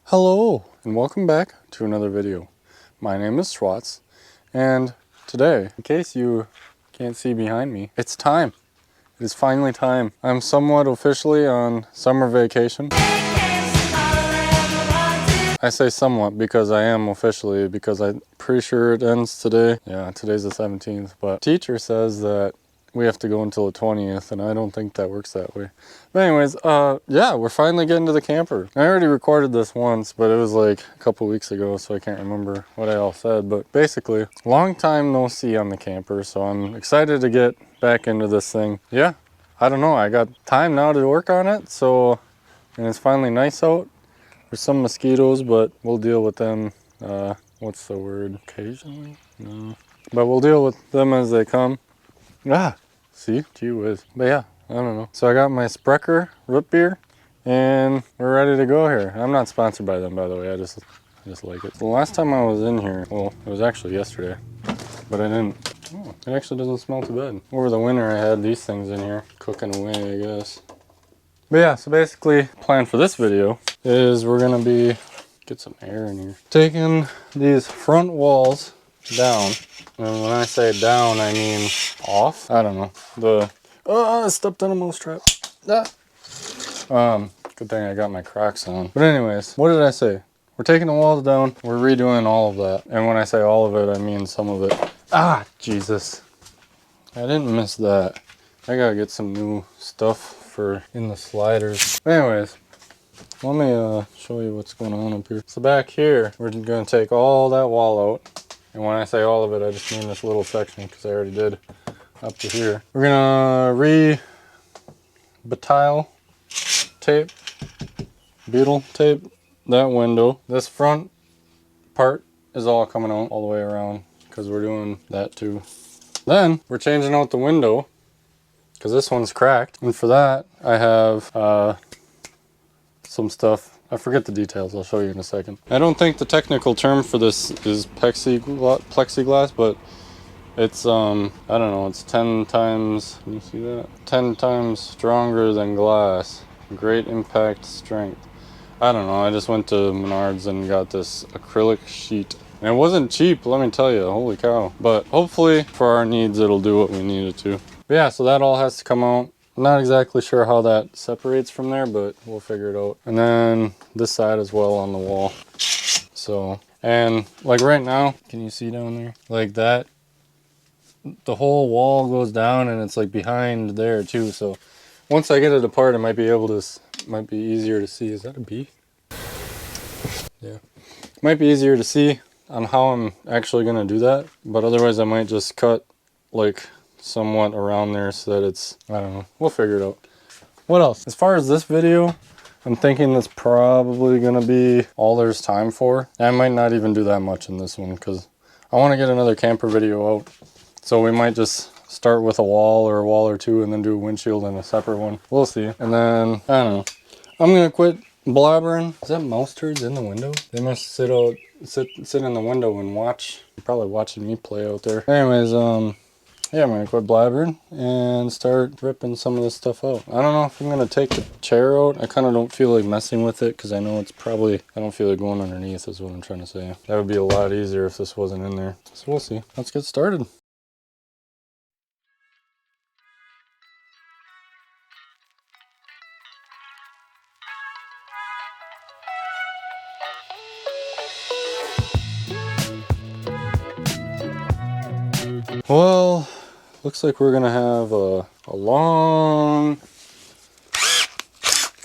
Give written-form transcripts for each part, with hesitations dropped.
Hello and welcome back to another video. My name is Schwartz, and today, in case you can't see behind me, it's time. It is finally time. I'm somewhat officially on summer vacation. I say somewhat because I am officially, because I'm pretty sure it ends today. Yeah, today's the 17th, but teacher says that we have to go until the 20th, and I don't think that works that way. But anyways, yeah, we're finally getting to the camper. I already recorded this once, but it was like a couple weeks ago, so I can't remember what I all said. But basically, long time no see on the camper, so I'm excited to get back into this thing. Yeah, I don't know, I got time now to work on it, so, and it's finally nice out. There's some mosquitoes, but we'll deal with them, what's the word, occasionally? No. But we'll deal with them as they come. Ah, see, gee whiz. But yeah, I don't know. So I got my Sprecher root beer, and we're ready to go here. I'm not sponsored by them, by the way. I just like it. The last time I was in here, well, it was actually yesterday, but I didn't. Oh, it actually doesn't smell too bad. Over the winter, I had these things in here cooking away, I guess. But yeah, so basically, plan for this video is we're gonna be get some air in here. Taking these front walls down. And when I say down, I mean off. I don't know. I stepped on a mouse trap. Good thing I got my Crocs on. But anyways, what did I say? We're taking the walls down. We're redoing all of that. And when I say all of it, I mean some of it. Ah, Jesus. I didn't miss that. I gotta get some new stuff for in the sliders. But anyways, let me show you what's going on up here. So back here, we're gonna take all that wall out. And when I say all of it, I just mean this little section because I already did up to here. We're gonna butyl tape that window. This front part is all coming out all the way around because we're doing that too. Then we're changing out the window because this one's cracked. And for that, I have some stuff. I forget the details, I'll show you in a second. I don't think the technical term for this is plexiglass, but it's, I don't know, it's 10 times, can you see that? 10 times stronger than glass. Great impact strength. I don't know, I just went to Menards and got this acrylic sheet. And it wasn't cheap, let me tell you, holy cow. But hopefully, for our needs, it'll do what we need it to. But yeah, so that all has to come out. I'm not exactly sure how that separates from there, but we'll figure it out. And then this side as well on the wall. So, and like right now, can you see down there? Like that, the whole wall goes down and it's like behind there too. So once I get it apart, I might be able to, might be easier to see. Is that a bee? Yeah. Might be easier to see on how I'm actually gonna do that. But otherwise I might just cut like somewhat around there so that it's, I don't know, we'll figure it out. What else? As far as this video, I'm thinking that's probably gonna be all there's time for. I might not even do that much in this one because I want to get another camper video out. So we might just start with a wall or two and then do a windshield and a separate one. We'll see. And then, I don't know. I'm gonna quit blabbering. Is that mouse turds in the window? They must sit in the window and watch. Probably watching me play out there. Anyways, yeah, I'm gonna quit blabbering and start ripping some of this stuff out. I don't know if I'm gonna take the chair out. I kind of don't feel like messing with it because I know it's probably, I don't feel like going underneath is what I'm trying to say. That would be a lot easier if this wasn't in there. So we'll see. Let's get started. Well, looks like we're gonna have a long,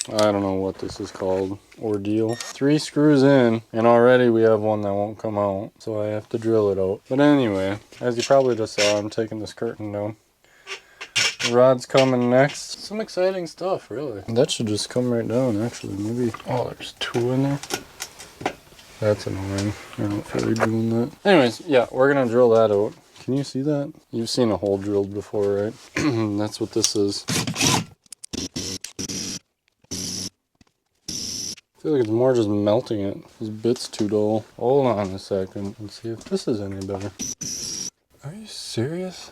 I don't know what this is called, ordeal. 3 screws in, and already we have one that won't come out, so I have to drill it out. But anyway, as you probably just saw, I'm taking this curtain down. The rod's coming next. Some exciting stuff, really. That should just come right down, actually. Maybe, oh, there's 2 in there. That's annoying. I don't feel like doing that. Anyways, yeah, we're gonna drill that out. Can you see that? You've seen a hole drilled before, right? That's what this is. I feel like it's more just melting it. This bit's too dull. Hold on a second and see if this is any better. Are you serious?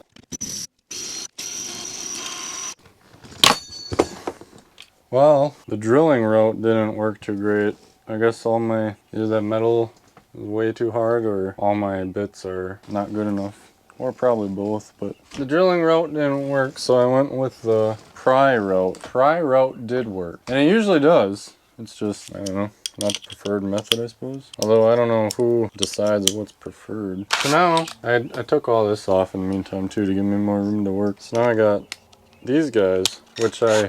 Well, the drilling route didn't work too great. I guess either that metal is way too hard or all my bits are not good enough. Or probably both, but the drilling route didn't work, so I went with the pry route. Pry route did work, and it usually does. It's just, I don't know, not the preferred method, I suppose. Although I don't know who decides what's preferred. So now, I took all this off in the meantime too to give me more room to work. So now I got these guys, which I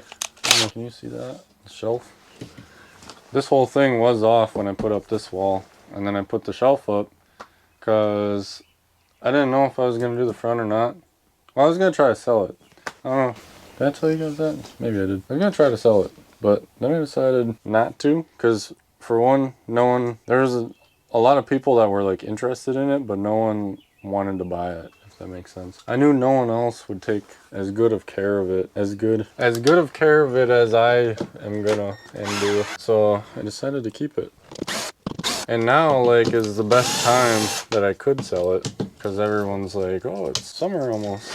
don't know, can you see that? The shelf? This whole thing was off when I put up this wall, and then I put the shelf up because I didn't know if I was going to do the front or not. Well, I was going to try to sell it. I don't know. Did I tell you guys that? Maybe I did. I was going to try to sell it, but then I decided not to, because for one, there was a lot of people that were like interested in it, but no one wanted to buy it, if that makes sense. I knew no one else would take as good of care of it, as good of care of it as I am gonna and do. So I decided to keep it. And now, like, is the best time that I could sell it, because everyone's like, oh, it's summer almost.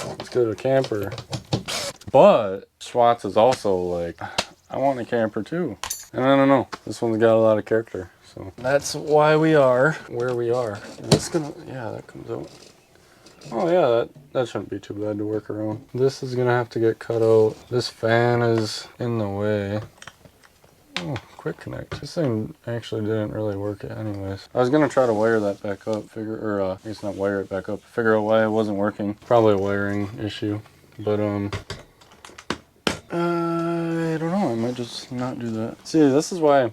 Let's get a camper. But Schwartz is also like, I want a camper too. And I don't know, this one's got a lot of character. So that's why we are where we are. Is this gonna, yeah, that comes out. Oh yeah, that shouldn't be too bad to work around. This is gonna have to get cut out. This fan is in the way. Oh, quick connect. This thing actually didn't really work anyways. I was gonna try to wire that back up, I guess not wire it back up, figure out why it wasn't working. Probably a wiring issue, but I don't know, I might just not do that. See, this is why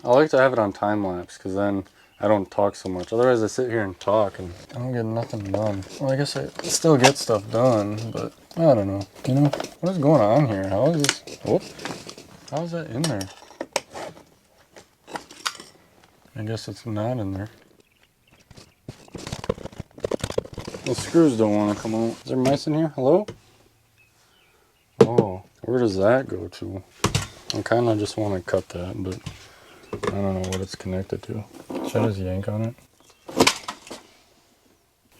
I like to have it on time lapse, because then I don't talk so much. Otherwise I sit here and talk and I don't get nothing done. Well, I guess I still get stuff done, but I don't know. You know, what is going on here? How is this? Whoop. How is that in there? I guess it's not in there. The screws don't want to come out. Is there mice in here? Hello? Oh, where does that go to? I kind of just want to cut that, but I don't know what it's connected to. Should I just yank on it?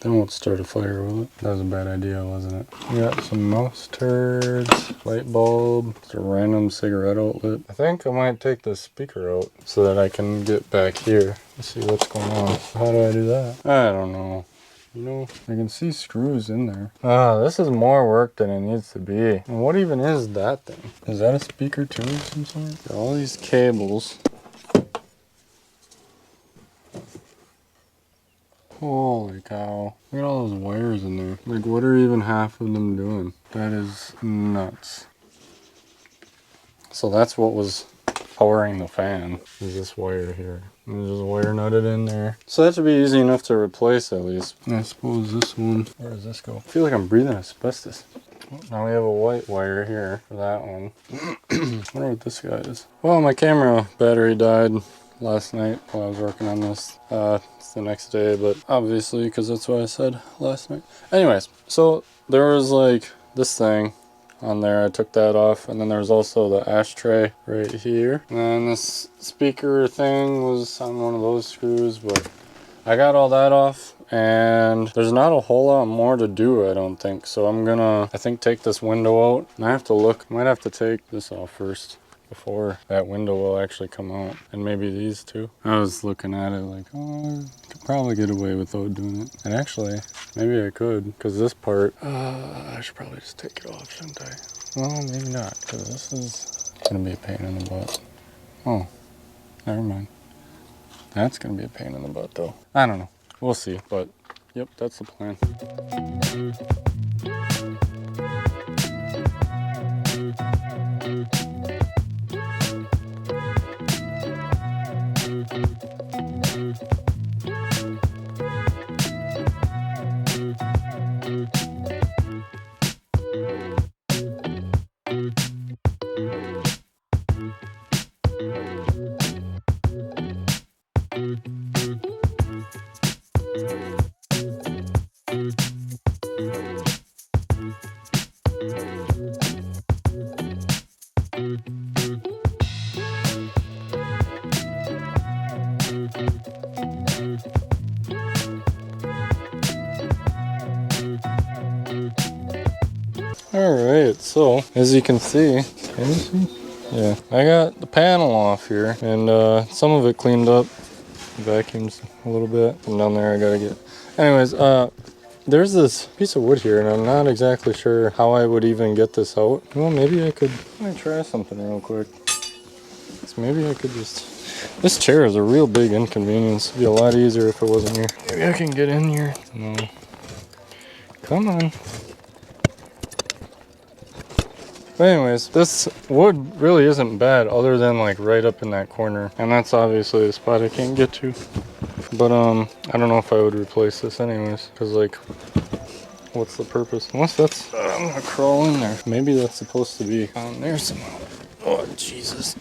Then we'll start a fire with it. That was a bad idea, wasn't it? We got some mouse turds, light bulb, it's a random cigarette outlet. I think I might take the speaker out so that I can get back here and see what's going on. How do I do that? I don't know. You know, I can see screws in there. This is more work than it needs to be. And what even is that thing? Is that a speaker too of some sort? Got all these cables. Holy cow. Look at all those wires in there. Like, what are even half of them doing? That is nuts. So that's what was powering the fan, is this wire here. There's just a wire nutted in there. So that should be easy enough to replace at least. And I suppose this one, where does this go? I feel like I'm breathing asbestos. Now we have a white wire here for that one. I wonder what this guy is. Well, my camera battery died last night while I was working on this. It's the next day, but obviously, because that's what I said last night. Anyways, so there was like this thing on there. I took that off, and then there was also the ashtray right here. And then this speaker thing was on one of those screws, but I got all that off, and there's not a whole lot more to do, I don't think. So I'm gonna, I think, take this window out. And I have to look, might have to take this off first before that window will actually come out, and maybe these two. I was looking at it like, oh, I could probably get away without doing it. And actually, maybe I could, because this part, I should probably just take it off, shouldn't I? Well, maybe not, because this is gonna be a pain in the butt. Oh, never mind. That's gonna be a pain in the butt though. I don't know, we'll see, but yep, that's the plan. Alright, so as you can see, can you see? Yeah, I got the panel off here, and some of it cleaned up. Vacuums a little bit. From down there I gotta get. Anyways, there's this piece of wood here, and I'm not exactly sure how I would even get this out. Well, maybe I could. Let me try something real quick. So maybe I could just. This chair is a real big inconvenience. It'd be a lot easier if it wasn't here. Maybe I can get in here. No. Come on. But anyways, this wood really isn't bad other than like right up in that corner. And that's obviously the spot I can't get to. But I don't know if I would replace this anyways. Because like, what's the purpose? Unless that's, I'm gonna crawl in there. Maybe that's supposed to be on there somehow. Oh, Jesus.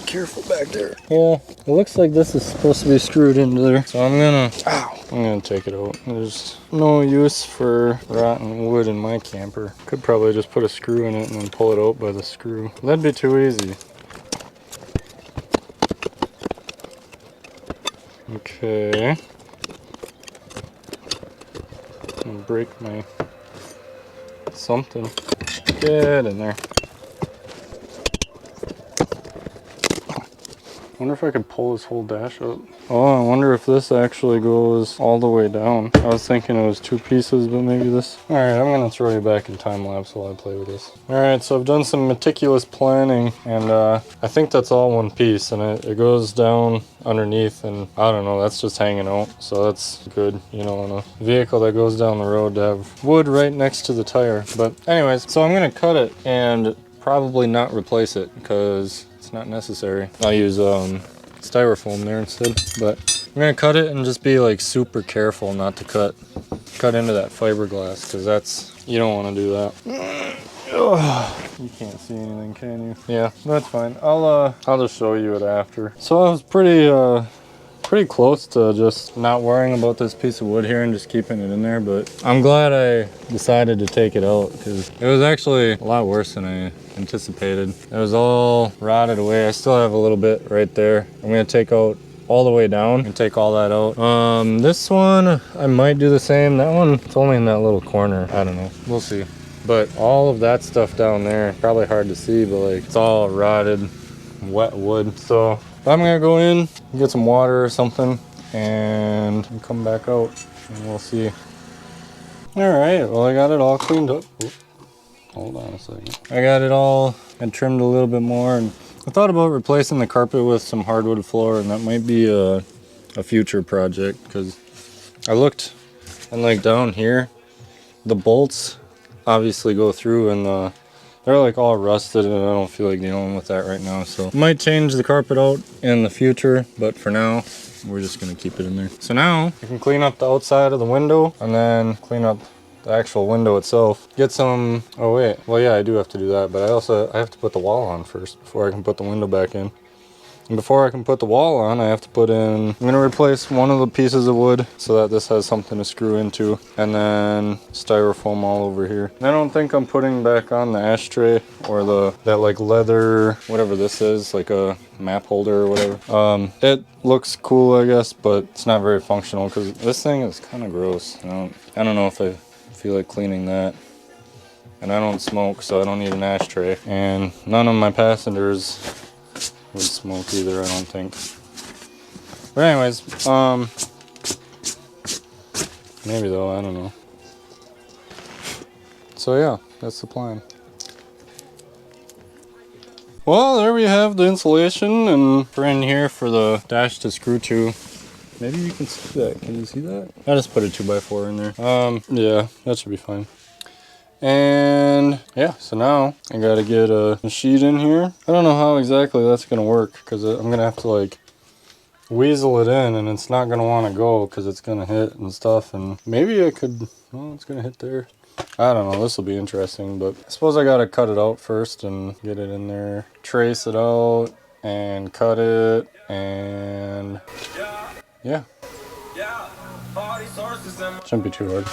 Careful back there. Yeah, it looks like this is supposed to be screwed into there. So I'm gonna take it out. There's no use for rotten wood in my camper. Could probably just put a screw in it and then pull it out by the screw. That'd be too easy. Okay. I'm gonna break my something. Get in there. I wonder if I could pull this whole dash up. Oh, I wonder if this actually goes all the way down. I was thinking it was two pieces, but maybe this. All right, I'm gonna throw you back in time lapse while I play with this. All right, so I've done some meticulous planning, and I think that's all one piece, and it goes down underneath, and I don't know, that's just hanging out. So that's good, you know, in a vehicle that goes down the road to have wood right next to the tire. But anyways, so I'm gonna cut it and probably not replace it because it's not necessary. I'll use styrofoam there instead, but I'm gonna cut it and just be like super careful not to cut into that fiberglass, because that's, you don't want to do that. You can't see anything, can you? Yeah, that's fine. I'll just show you it after. So I was pretty close to just not worrying about this piece of wood here and just keeping it in there, but I'm glad I decided to take it out because it was actually a lot worse than I anticipated. It was all rotted away. I still have a little bit right there. I'm gonna take out all the way down and take all that out. This one I might do the same. That one, it's only in that little corner. I don't know, we'll see. But all of that stuff down there, probably hard to see, but like it's all rotted wet wood. So I'm gonna go in, get some water or something, and come back out and we'll see. All right, well, I got it all cleaned up. Oop, hold on a second. I got it all and trimmed a little bit more, and I thought about replacing the carpet with some hardwood floor, and that might be a future project, because I looked and like down here, the bolts obviously go through, and they're like all rusted, and I don't feel like dealing with that right now. So might change the carpet out in the future, but for now, we're just gonna keep it in there. So now I can clean up the outside of the window and then clean up the actual window itself. Get some, oh wait, well yeah, I do have to do that, but I have to put the wall on first before I can put the window back in. And before I can put the wall on, I have to put in, I'm gonna replace one of the pieces of wood so that this has something to screw into, and then styrofoam all over here. I don't think I'm putting back on the ashtray or that like leather, whatever this is, like a map holder or whatever. It looks cool, I guess, but it's not very functional because this thing is kind of gross. I don't know if I feel like cleaning that. And I don't smoke, so I don't need an ashtray. And none of my passengers would smoke either, I don't think. But anyways, maybe though, I don't know. So yeah, that's the plan. Well, there we have the insulation, and we're in here for the dash to screw to. Maybe you can see that. Can you see that? I just put a 2x4 in there. Yeah, that should be fine. And yeah, so now I gotta get a sheet in here. I don't know how exactly that's gonna work, because I'm gonna have to like weasel it in, and it's not gonna want to go because it's gonna hit and stuff. And maybe I could, well, it's gonna hit there. I don't know, this will be interesting, but I suppose I gotta cut it out first and get it in there, trace it out and cut it, and yeah, shouldn't be too hard.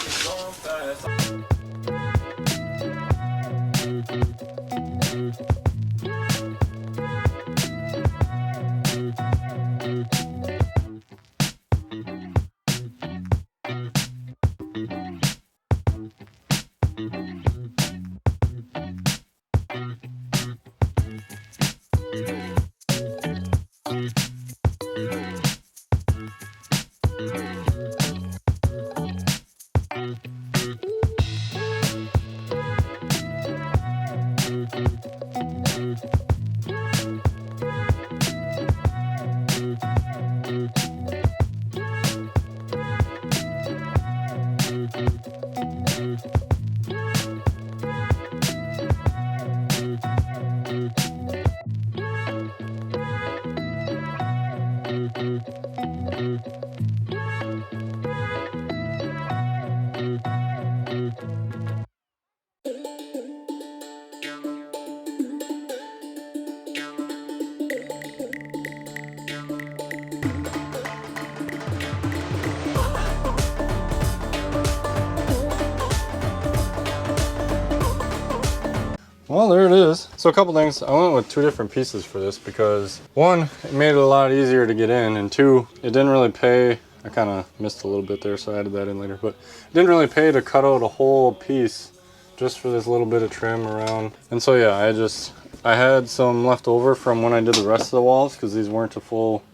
Well, there it is. So a couple things. I went with 2 different pieces for this because 1, it made it a lot easier to get in, and 2, it didn't really pay. I kind of missed a little bit there, so I added that in later, but it didn't really pay to cut out a whole piece just for this little bit of trim around. And so yeah, I had some left over from when I did the rest of the walls because these weren't a full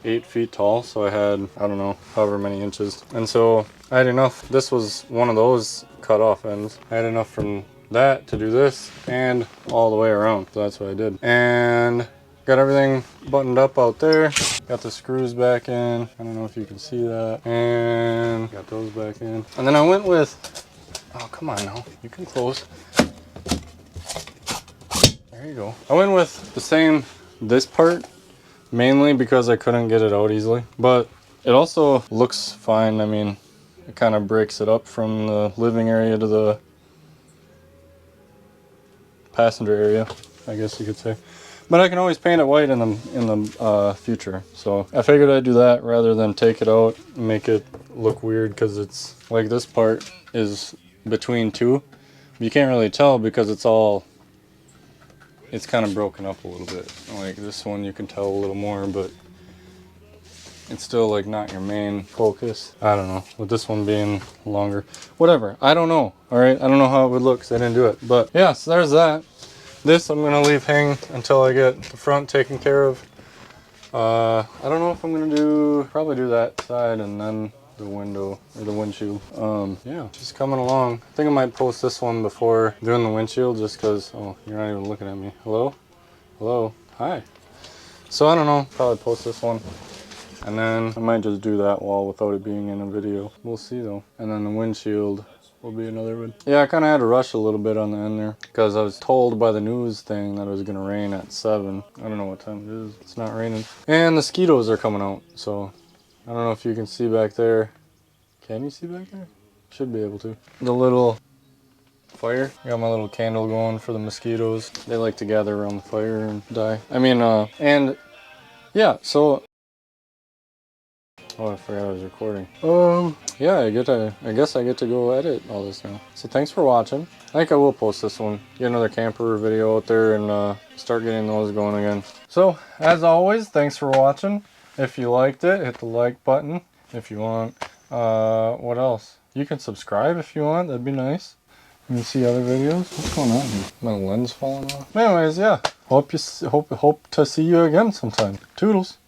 8 feet tall, so I had, I don't know, however many inches. And so I had enough. This was one of those cut off ends. I had enough from that to do this and all the way around, so that's what I did. And got everything buttoned up out there, got the screws back in. I don't know if you can see that, and got those back in. And then I went with, oh come on now, you can close, there you go. I went with the same, this part, mainly because I couldn't get it out easily, but it also looks fine. I mean, it kind of breaks it up from the living area to the passenger area, I guess you could say. But I can always paint it white in the future, so I figured I'd do that rather than take it out and make it look weird, because it's like this part is between 2. You can't really tell because it's kind of broken up a little bit. Like this one you can tell a little more, but it's still like not your main focus. I don't know, with this one being longer, whatever, I don't know. All right, I don't know how it would look because I didn't do it, but yeah, so there's that. This I'm gonna leave hang until I get the front taken care of. I don't know if I'm gonna probably do that side and then the window or the windshield. Yeah, just coming along. I think I might post this one before doing the windshield, just because, oh, you're not even looking at me. Hello, hi. So I don't know, probably post this one. And then I might just do that wall without it being in a video. We'll see though. And then the windshield will be another one. Yeah, I kind of had to rush a little bit on the end there because I was told by the news thing that it was going to rain at 7. I don't know what time it is. It's not raining. And the mosquitoes are coming out. So I don't know if you can see back there. Can you see back there? Should be able to. The little fire. I got my little candle going for the mosquitoes. They like to gather around the fire and die. I mean, and yeah, so oh, I forgot I was recording. Yeah, I guess I get to go edit all this now. So thanks for watching. I think I will post this one. Get another camper video out there and start getting those going again. So, as always, thanks for watching. If you liked it, hit the like button if you want. What else? You can subscribe if you want. That'd be nice. You can see other videos. What's going on here? My lens falling off. Anyways, yeah. Hope to see you again sometime. Toodles.